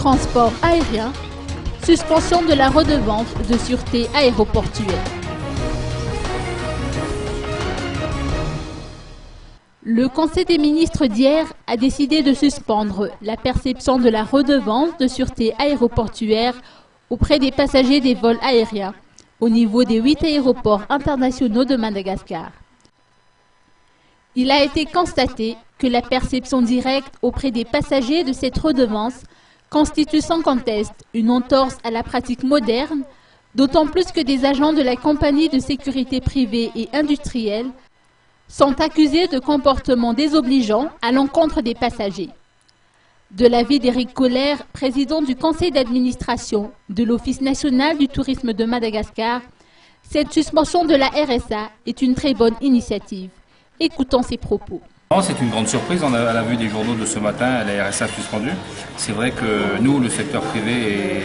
transport aérien, suspension de la redevance de sûreté aéroportuaire. Le Conseil des ministres d'hier a décidé de suspendre la perception de la redevance de sûreté aéroportuaire auprès des passagers des vols aériens au niveau des 8 aéroports internationaux de Madagascar. Il a été constaté que la perception directe auprès des passagers de cette redevance constitue sans conteste une entorse à la pratique moderne, d'autant plus que des agents de la compagnie de sécurité privée et industrielle sont accusés de comportements désobligeants à l'encontre des passagers. De l'avis d'Éric Colère, président du conseil d'administration de l'Office national du tourisme de Madagascar, cette suspension de la RSA est une très bonne initiative. Écoutons ses propos. C'est une grande surprise, à la vue des journaux de ce matin, la RSA suspendue. C'est vrai que nous, le secteur privé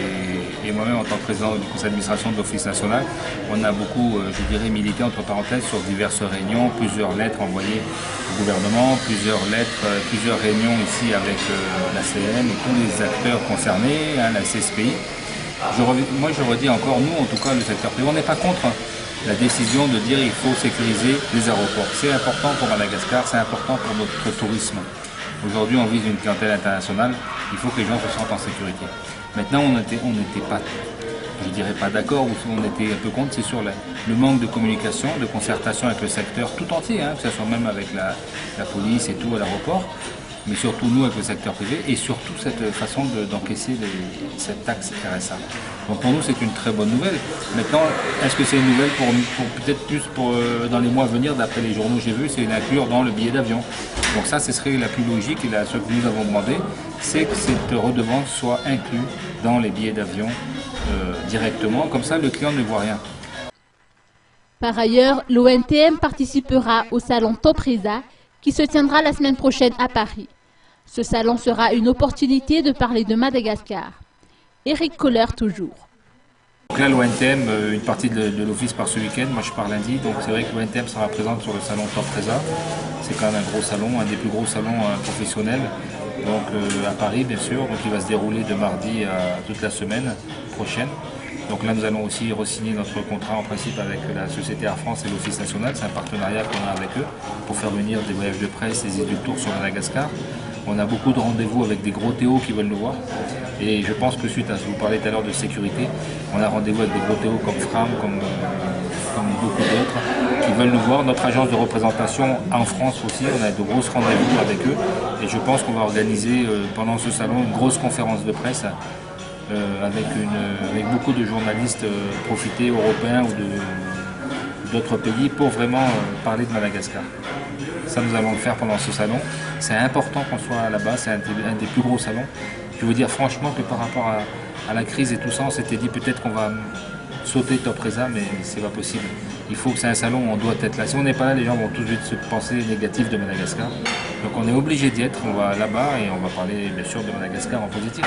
et moi-même en tant que président du conseil d'administration de l'Office national, on a beaucoup, je dirais, milité entre parenthèses sur diverses réunions, plusieurs lettres envoyées au gouvernement, plusieurs réunions ici avec la CN et tous les acteurs concernés, la CSPI. Moi je redis encore, nous en tout cas le secteur privé, on n'est pas contre la décision de dire qu'il faut sécuriser les aéroports. C'est important pour Madagascar, c'est important pour notre tourisme. Aujourd'hui, on vise une clientèle internationale, il faut que les gens se sentent en sécurité. Maintenant, on n'était pas, je dirais pas d'accord, ou on était un peu contre, c'est sur le manque de communication, de concertation avec le secteur tout entier, que ce soit même avec la police et tout à l'aéroport, mais surtout nous avec le secteur privé, et surtout cette façon d'encaisser cette taxe RSA. Donc pour nous c'est une très bonne nouvelle. Maintenant, est-ce que c'est une nouvelle pour peut-être plus dans les mois à venir, d'après les journaux que j'ai vus, c'est l'inclure dans le billet d'avion. Donc ça, ce serait la plus logique, et ce que nous avons demandé, c'est que cette redevance soit inclue dans les billets d'avion directement, comme ça le client ne voit rien. Par ailleurs, l'ONTM participera au salon Topresa, qui se tiendra la semaine prochaine à Paris. Ce salon sera une opportunité de parler de Madagascar. Éric Colère toujours. Donc là, l'ONTM, une partie de l'office part ce week-end, moi je pars lundi, donc c'est vrai que l'ONTM sera présente sur le salon Topresa. C'est quand même un gros salon, un des plus gros salons professionnels, donc à Paris bien sûr, donc il va se dérouler de mardi à toute la semaine prochaine. Donc là, nous allons aussi re-signer notre contrat en principe avec la société Air France et l'Office national. C'est un partenariat qu'on a avec eux pour faire venir des voyages de presse, des idées de tour sur Madagascar. On a beaucoup de rendez-vous avec des gros Théo qui veulent nous voir. Et je pense que suite à ce que vous parlez tout à l'heure de sécurité, on a rendez-vous avec des gros Théo comme Fram, comme beaucoup d'autres qui veulent nous voir. Notre agence de représentation en France aussi, on a de grosses rendez-vous avec eux. Et je pense qu'on va organiser pendant ce salon une grosse conférence de presse avec beaucoup de journalistes profités, européens ou d'autres pays, pour vraiment parler de Madagascar. Ça, nous allons le faire pendant ce salon. C'est important qu'on soit là-bas, c'est un des plus gros salons. Je veux dire franchement que par rapport à la crise et tout ça, on s'était dit peut-être qu'on va sauter Topresa, mais c'est pas possible. Il faut que c'est un salon où on doit être là. Si on n'est pas là, les gens vont tout de suite se penser négatif de Madagascar. Donc on est obligé d'y être, on va là-bas et on va parler bien sûr de Madagascar en positif.